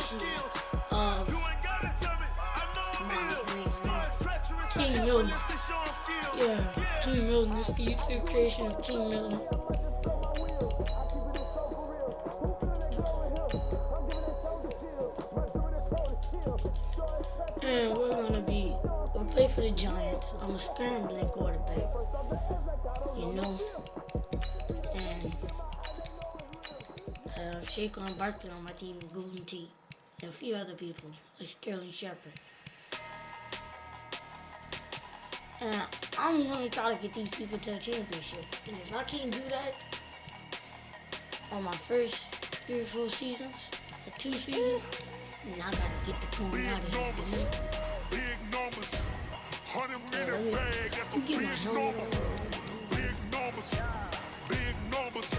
version of King Milton. Yeah, King Milton. This is the YouTube creation of King Milton. And we'll play for the Giants. I'm a scrambling quarterback, you know. And Shaquan Barkley on my team, Golden Tate, and a few other people, like Sterling Shepard. And I'm going to try to get these people to a championship. And if I can't do that on my first 3 or 4 seasons, or 2 seasons, then I got to get the corn out of here, you know? Big numbers, 100-minute bag, that's a big number. Big numbers, big numbers.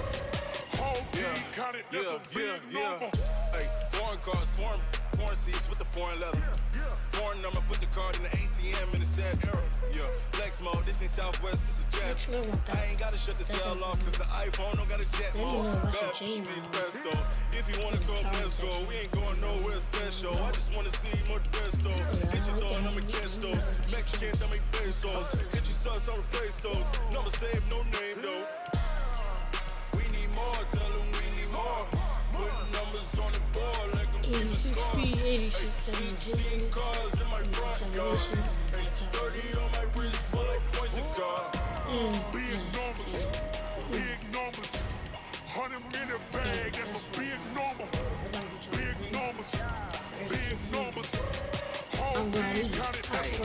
Whole team counted, that's a big number. Hey, foreign cars, foreign seats with the foreign leather. Foreign number, put the card in the ATM in the sad era. Yeah, flex mode, this ain't Southwest, this a jet. I ain't gotta shut the cell off, cause the iPhone don't got a jet mode. Presto. If you wanna go, let's go. We ain't going nowhere special. I just wanna see more pesto. Hit your door and I'ma catch those. Mexican, don't make pesos. Get your sauce, I'll replace those. Number saved, no name though. We need more, tell them we need more. Putting numbers on the board like I'm 86 speed, 86 16 cars in my front yard. 30 on my wrist, bullet points of God. Big numbers, 100-minute bag, that's a big number. Big numbers, big numbers. Whole team counted, that's a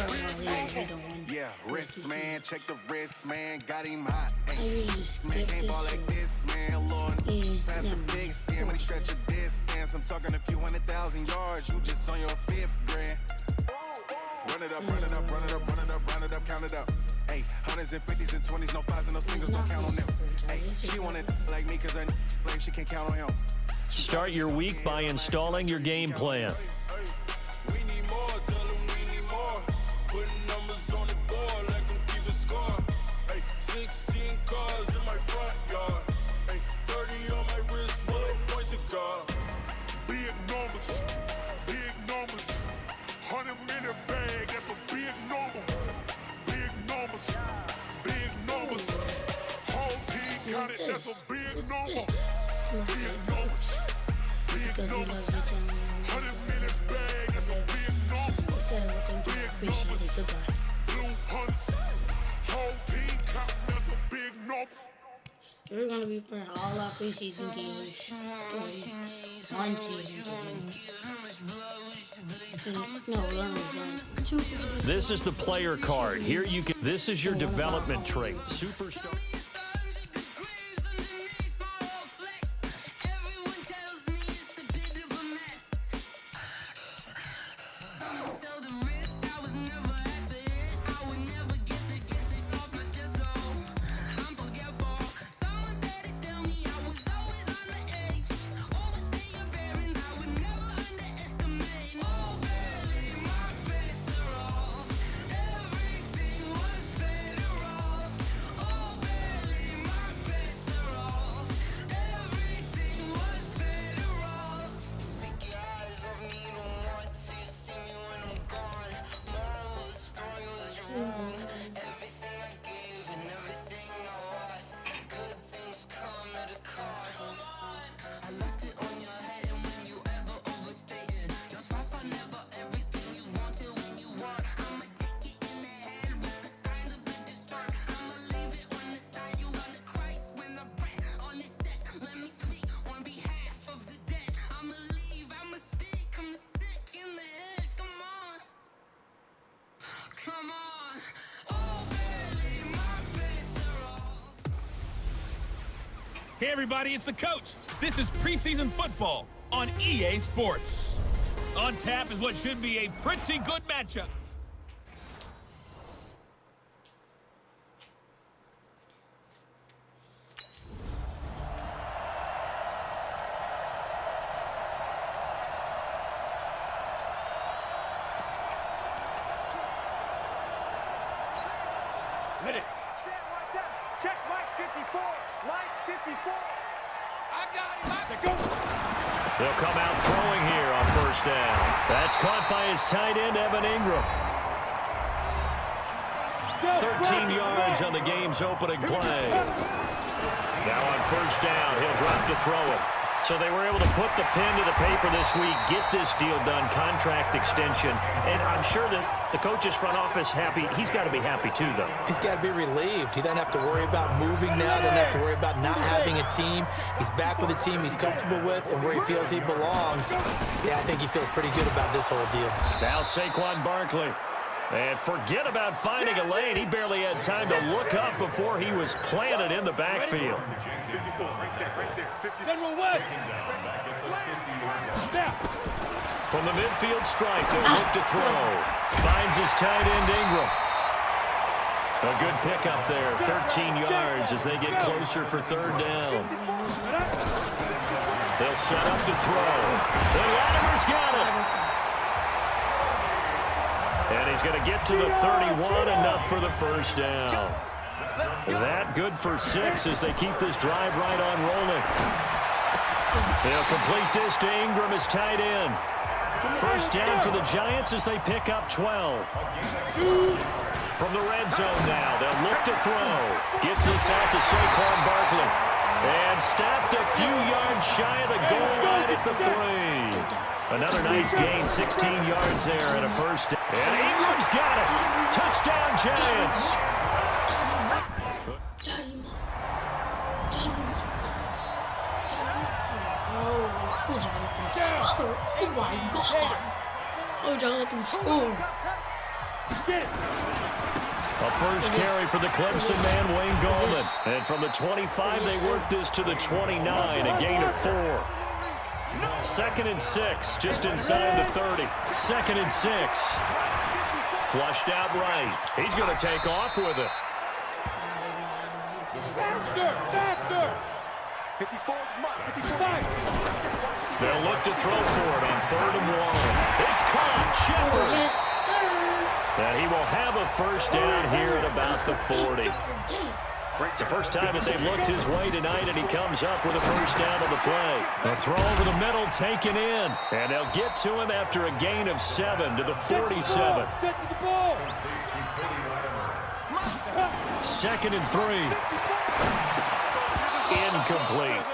big number. Yeah, wrist man, check the wrist man, got him hot. Ay. Man, Man, can't ball like this, man. Lord, pass a big skin when he stretch a distance. I'm talking a few 100,000 yards, you just on your 5th grand. Run it up, run it up, run it up, run it up, run it up, count it up. Hey, 100s and 50s and 20s, no 5s and no singles, don't count on them. Hey, she want it like me, cause her like she can't count on him. Start your week by installing your game plan. We need more, tell them we need more. Putting numbers on the board like I'm keeping score. Hey, 16 cars in my front yard. Hey, 30 on my wrist, bullet points of God. Big numbers, 100-minute bag, that's a big number. Big numbers, whole team counted, that's a big number. Big numbers, 100-minute bag, that's a big number. Big numbers, blue hunts, whole team counted, that's a big number. we're going to be playing all our preseason games in 1 season. No, we're only playing 2 preseason. This is the player card. Here you can. This is your development trait. Superstar. Hey everybody, it's the coach. This is preseason football on EA Sports. On tap is what should be a pretty good matchup. Hit it. Check Mike 54. Mike 54. I got him. Go. They'll come out throwing here on first. first down. That's caught by his tight end, Evan Ingram. 13 yards on the game's opening play. Now on first down, he'll drop to throw it. So they were able to put the pen to the paper this week, get this deal done, contract extension. And I'm sure that the coach's front office happy. He's got to be happy too, though. He's got to be relieved. He doesn't have to worry about moving now. Doesn't have to worry about not having a team. He's back with a team he's comfortable with and where he feels he belongs. Yeah, I think he feels pretty good about this whole deal. Now Saquon Barkley. And forget about finding a lane. He barely had time to look up before he was planted in the backfield. From the midfield strike, they'll look to throw. Finds his tight end, Ingram. A good pickup there, 13 yards as they get closer for third down. They'll set up to throw. And Latimer's got it. And he's going to get to the 31, enough for the first down. That good for 6 as they keep this drive right on rolling. They'll complete this to Ingram as tight end. First down for the Giants as they pick up 12. From the red zone now, they'll look to throw. Gets this out to Saquon Barkley. And stopped a few yards shy of the goal line at the 3. Another nice gain, 16 yards there and a first down. And Ingram's got it. Touchdown, Giants. Oh my God. Oh, don't let them score. A first carry for the Clemson man, Wayne Gallman. And from the 25, they work this to the 29, a gain of 4. 2nd and 6, just inside the 30. 2nd and 6. Flushed out right. He's going to take off with it. Faster! 54, 55. They'll look to throw for it on 3rd and 1. It's caught. Shepard. Yes, sir. And he will have a first down here at about the 40. It's the first time that they've looked his way tonight, and he comes up with a first down on the play. A throw over the middle taken in, and they'll get to him after a gain of 7 to the 47. 2nd and 3. Incomplete.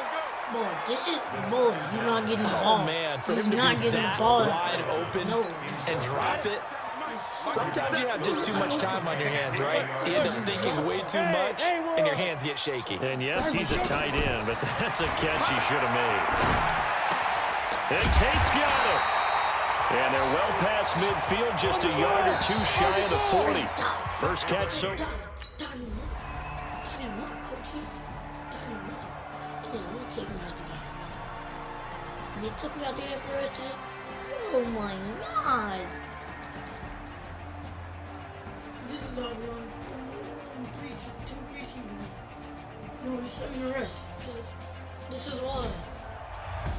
Boy, this is boy. You're not getting the ball. Oh, man, for He's him to not be getting that the ball. wide open and drop it. Sometimes you have just too much time on your hands, right? You end up thinking way too much, and your hands get shaky. And yes, he's a tight end, but that's a catch he should have made. And Tate's got it. And they're well past midfield, just a yard or 2 shy of the 40. First catch, so... They took me out there first. Oh my God. This is not one. 2 preseasons. No, it's 7 the rest. Because this is why.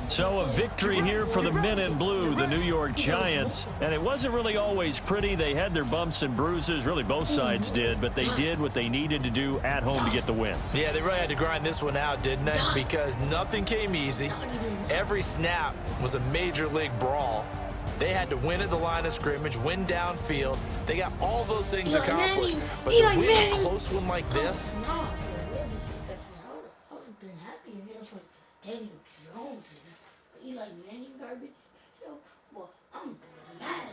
So a victory here for the men in blue, the New York Giants. And it wasn't really always pretty. They had their bumps and bruises. Really, both sides did. But they did what they needed to do at home to get the win. Yeah, they really had to grind this one out, didn't they? Because nothing came easy. Every snap was a major league brawl. They had to win at the line of scrimmage, win downfield. They got all those things accomplished. But to win a close one like this... No, I would have been happy if it was like Daniel Jones. But you like Manny garbage? So, well, I'm mad.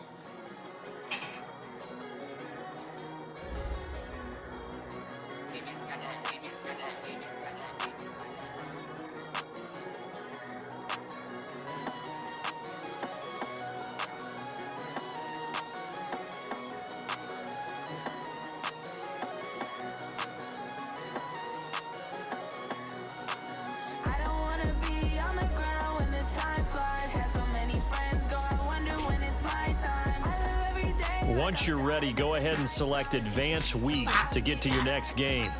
Once you're ready, go ahead and select Advance Week to get to your next game.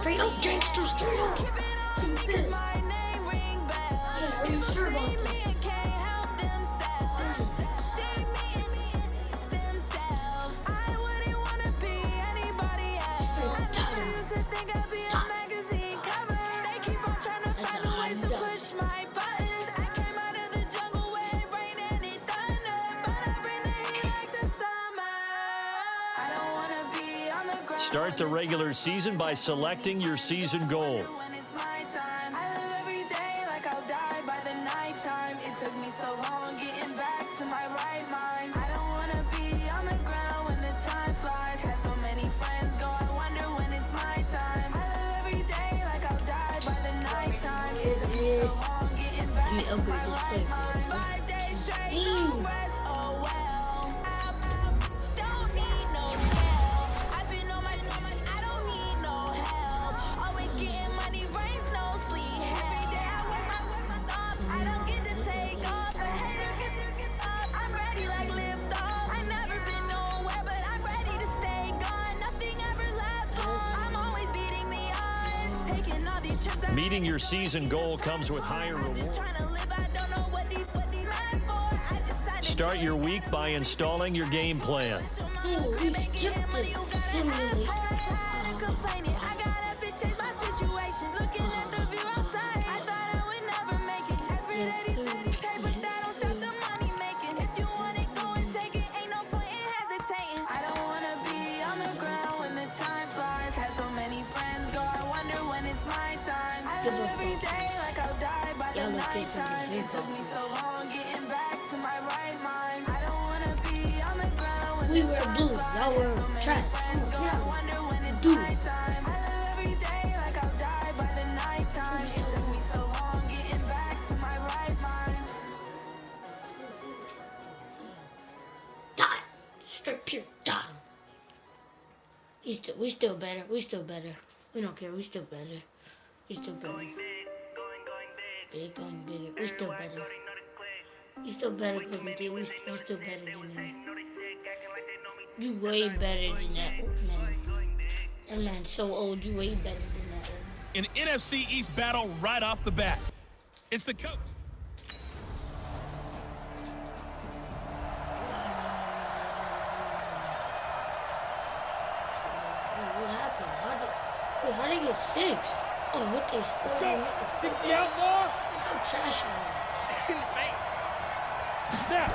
Straight up gangster, straight up. Are you sure about that? Start the regular season by selecting your season goal. When it's my time, I live every day like I'll die by the nighttime. It took me so long getting back to my right mind. I don't wanna be on the ground when the time flies. Had so many friends go, I wonder when it's my time. I live every day like I'll die by the nighttime. It took me so long getting back to my right mind. 5 days straight, no rest, oh well. Don't need no help. I've been on my, I don't need no help. Always getting money, rain, snow, sleet. Every day I work my thumb. I don't get to take off. A hater get off. I'm ready like lift off. I never been nowhere, but I'm ready to stay gone. Nothing ever lasts long. I'm always beating the odds. Taking all these trips. Meeting your season goal comes with higher I'm just rewards. trying to live. I don't know what the man for. I decided Start your week by installing your game plan. Ooh, we skipped it. Simulate. complaining. I gotta bitch change my situation. Looking at the view outside. I thought I would never make it. Every day these okay, but that don't stop the money making. If you want it, go and take it. Ain't no point in hesitating. I don't wanna be on the ground when the time flies. Had so many friends go, I wonder when it's my time. I live every day like I'll die by the nighttime. It took me so long getting back to my right mind. I don't wanna be on the ground when We the were time blue. flies. Y'all were Had so many trash. friends go, I wonder when it's Dude. my time. I live every day like I'll die by the nighttime. It took me so long getting back to my right mind. Dot. Straight pure dot. We still better. We still better. We don't care. We still better. We still better. Big, going bigger. We still better. We still better, Cookie D. We still better than him. You way better than that old man. That man's so old. You way better than that old man. An NFC East battle right off the bat. It's the coach. What happened? How they get 6? Oh, what they scored on Mr. 60 out more. Look how trash I Snap.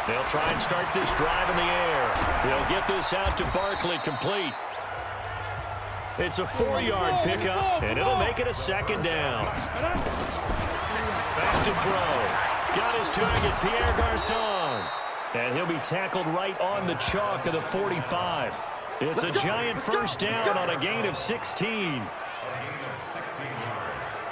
They'll try and start this drive in the air. They'll get this out to Barkley, complete. It's a 4-yard pickup, and it'll make it a second down. Back to throw. Got his target, Pierre Garçon. And he'll be tackled right on the chalk of the 45. It's a giant first down on a gain of 16.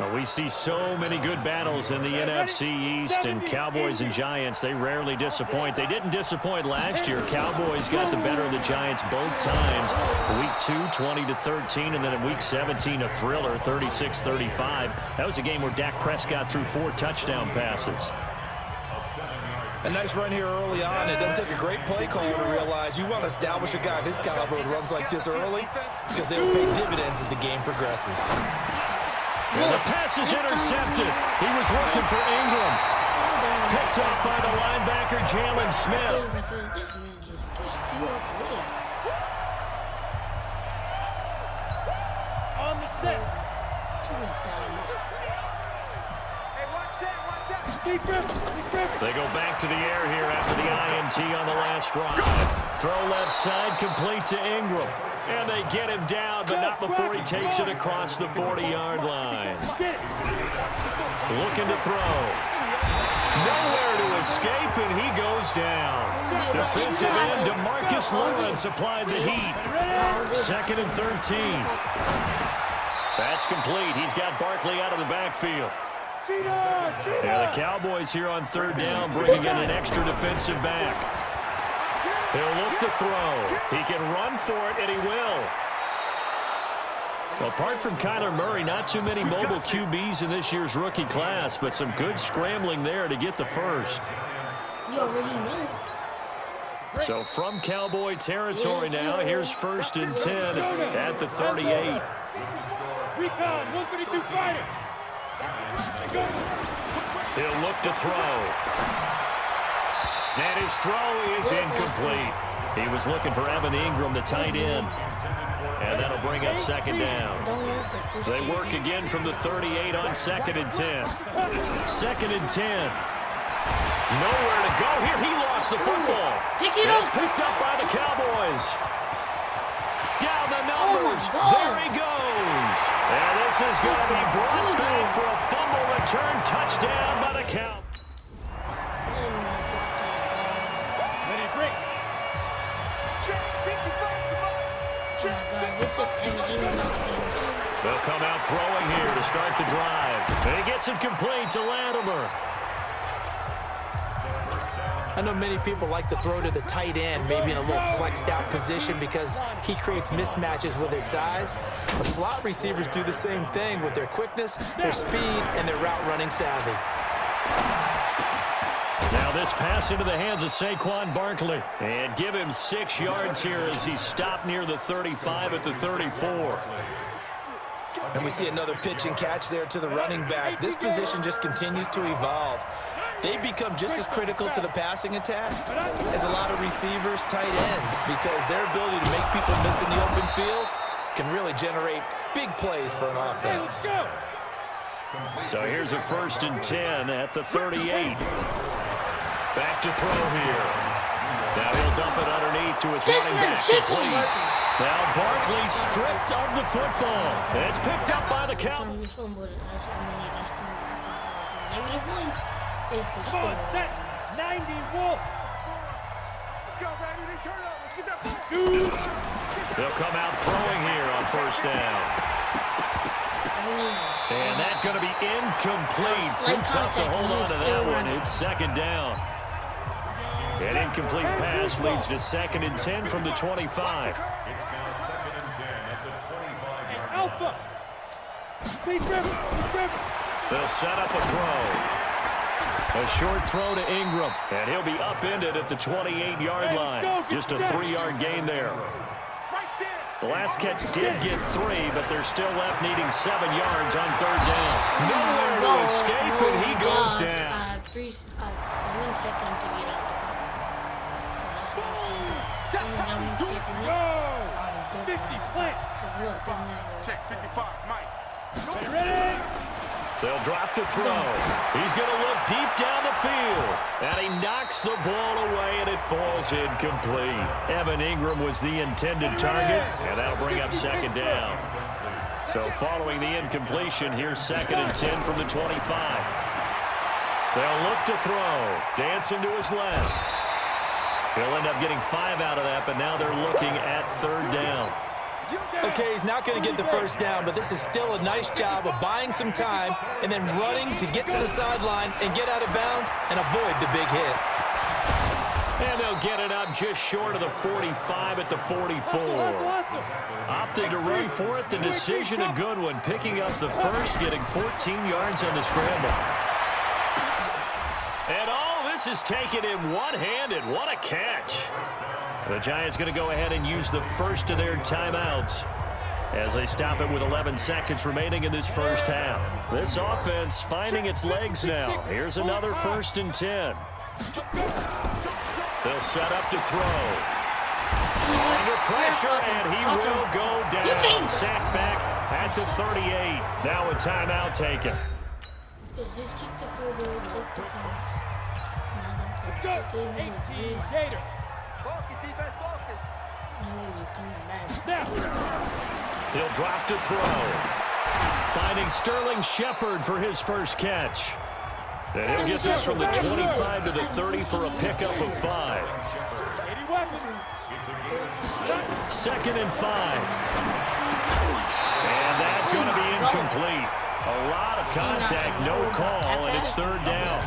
Well, we see so many good battles in the NFC East, and Cowboys and Giants, they rarely disappoint. They didn't disappoint last year. Cowboys got the better of the Giants both times. Week 2, 20-13, and then in Week 17, a thriller, 36-35. That was a game where Dak Prescott threw 4 touchdown passes. A nice run here early on. It doesn't take a great play caller to realize you want to establish a guy of his caliber who runs like this early because they will pay dividends as the game progresses. And the pass is intercepted. He was looking for Ingram. Picked off by the linebacker, Jalen Smith. This man just pushed you off the way. On the set. Hey, watch that. Deep grip. They go back to the air here after the INT on the last drive. Throw left side, complete to Ingram. And they get him down, but not before he takes it across the 40-yard line. Looking to throw. Nowhere to escape, and he goes down. Defensive end DeMarcus Lawrence applied the heat. 2nd and 13. That's complete. He's got Barkley out of the backfield. Yeah, the Cowboys here on 3rd down, bringing in an extra defensive back. He'll look to throw. He can run for it, and he will. Well, apart from Kyler Murray, not too many mobile QBs in this year's rookie class, but some good scrambling there to get the first. You already know. So from Cowboy territory now, here's 1st and 10 at the 38. Recon, 132 fighter. He'll look to throw. And his throw is incomplete. He was looking for Evan Ingram, the tight end. And that'll bring up 2nd down. They work again from the 38 on 2nd and 10. 2nd and 10. Nowhere to go here. He lost the football. Pick it It's up. picked up by the Cowboys. scores. God. There he goes. And this is going to be brought back for a fumble return touchdown by the count. Ready, break. Check 55, come on. Check 55. They'll come out throwing here to start the drive. And he gets it complete to Latimer. I know many people like to throw to the tight end, maybe in a little flexed out position because he creates mismatches with his size. The slot receivers do the same thing with their quickness, their speed, and their route running savvy. Now this pass into the hands of Saquon Barkley. And give him 6 yards here as he stopped near the 35 at the 34. And we see another pitch and catch there to the running back. This position just continues to evolve. They become just as critical to the passing attack as a lot of receivers, tight ends, because their ability to make people miss in the open field can really generate big plays for an offense. So here's a 1st and 10 at the 38. Back to throw here. Now he'll dump it underneath to his running back. Complete. Now Barkley stripped of the football. And it's picked up by the count. Come on, set. 90, Wolf. Let's go, baby. They turn up. Let's get that ball. Shoot. They'll come out throwing here on 1st down. And that's going to be incomplete. Too tough to hold on to that one. It's 2nd down. An incomplete pass leads to 2nd and 10 from the 25. Alpha. They'll set up a throw. A short throw to Ingram, and he'll be upended at the 28-yard line. Just a 3-yard gain there. The last catch did get 3, but they're still left needing 7 yards on 3rd down. Nowhere to escape, and he goes down. I have 1 second to get out. Go! 50, plant. Check 55, Mike. Ready? They'll drop the throw. He's going to look deep down the field. And he knocks the ball away, and it falls incomplete. Evan Ingram was the intended target, and that'll bring up 2nd down. So following the incompletion, here's 2nd and 10 from the 25. They'll look to throw. Dancing to his left. He'll end up getting 5 out of that, but now they're looking at 3rd down. Okay, he's not going to get the 1st down, but this is still a nice job of buying some time and then running to get to the sideline and get out of bounds and avoid the big hit. And they'll get it up just short of the 45 at the 44. Opted to run for it. The decision a good one. Picking up the 1st, getting 14 yards on the scramble. And all this is taken in one-handed. What a catch. The Giants going to go ahead and use the 1st of their timeouts as they stop it with 11 seconds remaining in this 1st half. This offense finding its legs now. Here's another 1st and 10. They'll set up to throw. Under pressure, and he will go down. Sacked back at the 38. Now a timeout taken. Just kick the field goal, take the pass. Let's go. 18, Gator. Focus, defense, focus. He'll drop to throw. Finding Sterling Shepard for his 1st catch. And he'll get this from the 25 to the 30 for a pickup of 5. 2nd and 5. And that's going to be incomplete. A lot of contact, no call, and it's 3rd down.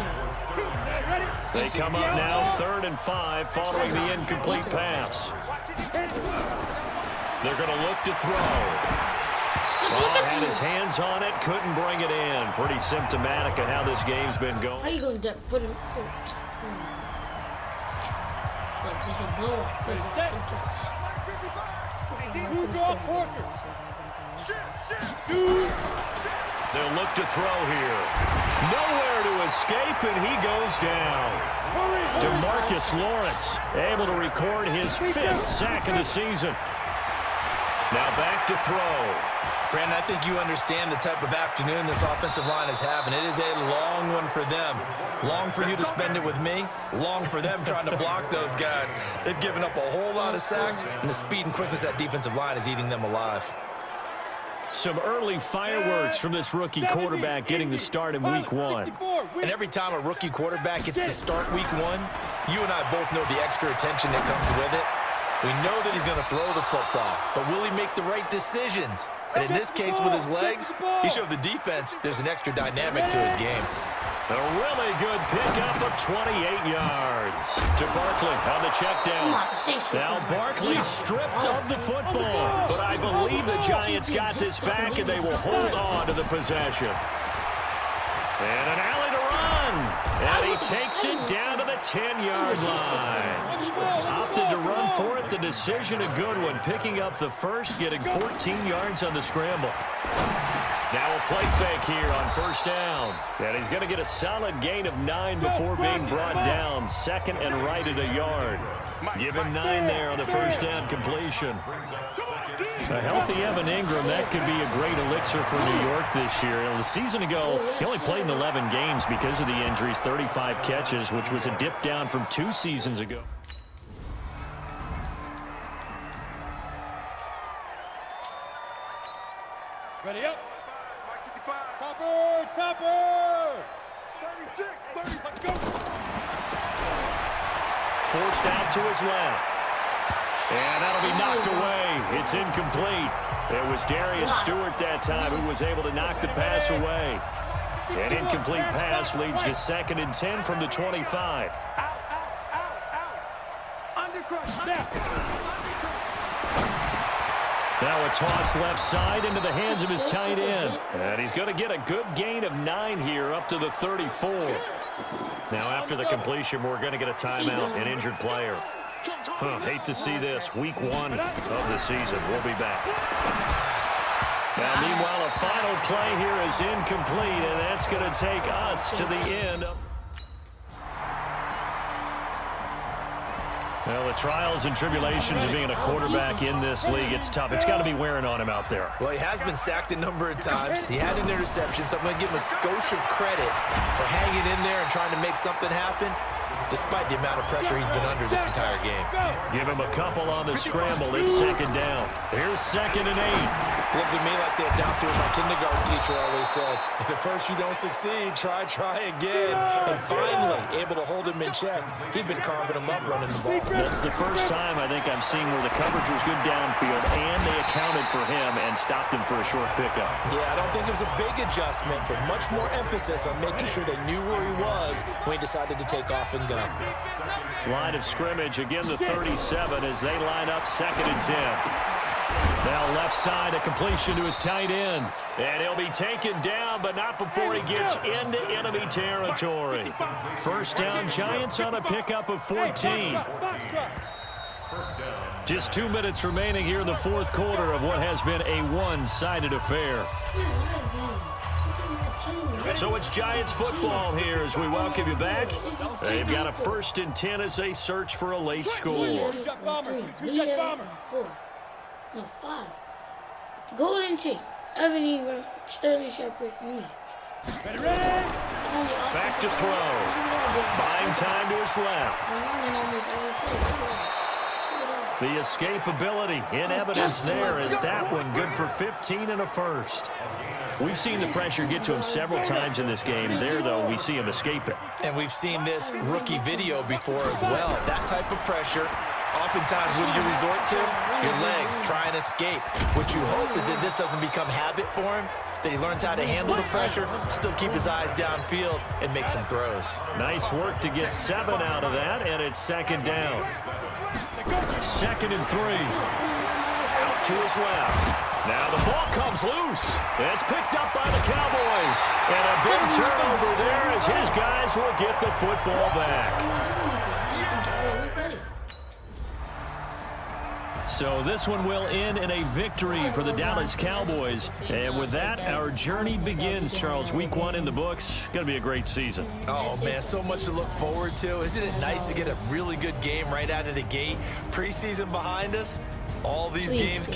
They come up now 3rd and 5 following the incomplete pass. They're going to look to throw. Had his hands on it, couldn't bring it in. Pretty symptomatic of how this game's been going. How you going to put him out? There's a blow up. They'll look to throw here. Nowhere to escape, and he goes down. DeMarcus Lawrence able to record his 5th sack of the season. Now back to throw. Brandon, I think you understand the type of afternoon this offensive line is having. It is a long one for them. Long for you to spend it with me. Long for them trying to block those guys. They've given up a whole lot of sacks, and the speed and quickness of that defensive line is eating them alive. Some early fireworks from this rookie quarterback getting the start in week 1. And every time a rookie quarterback gets to start week 1, you and I both know the extra attention that comes with it. We know that he's going to throw the football, but will he make the right decisions? And in this case, with his legs, he showed the defense there's an extra dynamic to his game. A really good pickup of 28 yards to Barkley on the check down. Now Barkley stripped of the football, but I believe the Giants got this back and they will hold on to the possession. And an alley to run, and he takes it down to the 10-yard line. Opted to run for it. The decision a good one, picking up the first, getting 14 yards on the scramble. Now a play fake here on first down. And he's going to get a solid gain of 9 before being brought down. Second and right at a yard. Give him 9 there on the first down completion. A healthy Evan Ingram, that could be a great elixir for New York this year. The season ago, he only played in 11 games because of the injuries, 35 catches, which was a dip down from 2 seasons ago. Ready up. Topper! 36, Let's go. Forced out to his left. And that'll be knocked away. It's incomplete. It was Darian Stewart that time who was able to knock the pass away. An incomplete pass leads to 2nd and 10 from the 25. Now a toss left side into the hands of his tight end. And he's going to get a good gain of 9 here up to the 34. Now after the completion, we're going to get a timeout, an injured player. Hate to see this. Week 1 of the season. We'll be back. Now meanwhile, a final play here is incomplete, and that's going to take us to the end of... Well, the trials and tribulations of being a quarterback in this league, it's tough. It's got to be wearing on him out there. Well, he has been sacked a number of times. He had an interception, so I'm going to give him a skosh of credit for hanging in there and trying to make something happen, despite the amount of pressure he's been under this entire game. Give him a couple on the scramble. It's 2nd down. Here's 2nd and 8. Looked to me like they adopted what my kindergarten teacher always said. If at first you don't succeed, try again. And finally, able to hold him in check. He'd been carving him up running the ball. That's the first time I think I've seen where the coverage was good downfield, and they accounted for him and stopped him for a short pickup. Yeah, I don't think it was a big adjustment, but much more emphasis on making sure they knew where he was when he decided to take off and go. Line of scrimmage, again the 37 as they line up 2nd and 10. Now left side, a completion to his tight end. And he'll be taken down, but not before he gets into enemy territory. First down, Giants on a pickup of 14. Just 2 minutes remaining here in the 4th quarter of what has been a one-sided affair. So it's Giants football here as we welcome you back. They've got a 1st and 10 as they search for a late score. 5. Golden Tate, Evan Ingram, Sterling Shepard, and me. Back to throw. Buying time to his left. The escapability in evidence there is that one good for 15 and a first. We've seen the pressure get to him several times in this game. There, though, we see him escape it. And we've seen this rookie video before as well. That type of pressure, oftentimes, what do you resort to? Your legs, try and escape. What you hope is that this doesn't become habit for him, that he learns how to handle the pressure, still keep his eyes downfield, and make some throws. Nice work to get 7 out of that, and it's 2nd down. 2nd and 3. Out to his left. Now the ball comes loose. It's picked up by the Cowboys. And a big turnover there as his guys will get the football back. So this one will end in a victory for the Dallas Cowboys. And with that, our journey begins, Charles. Week 1 in the books. Going to be a great season. Oh, man, so much to look forward to. Isn't it nice to get a really good game right out of the gate? Preseason behind us. All these games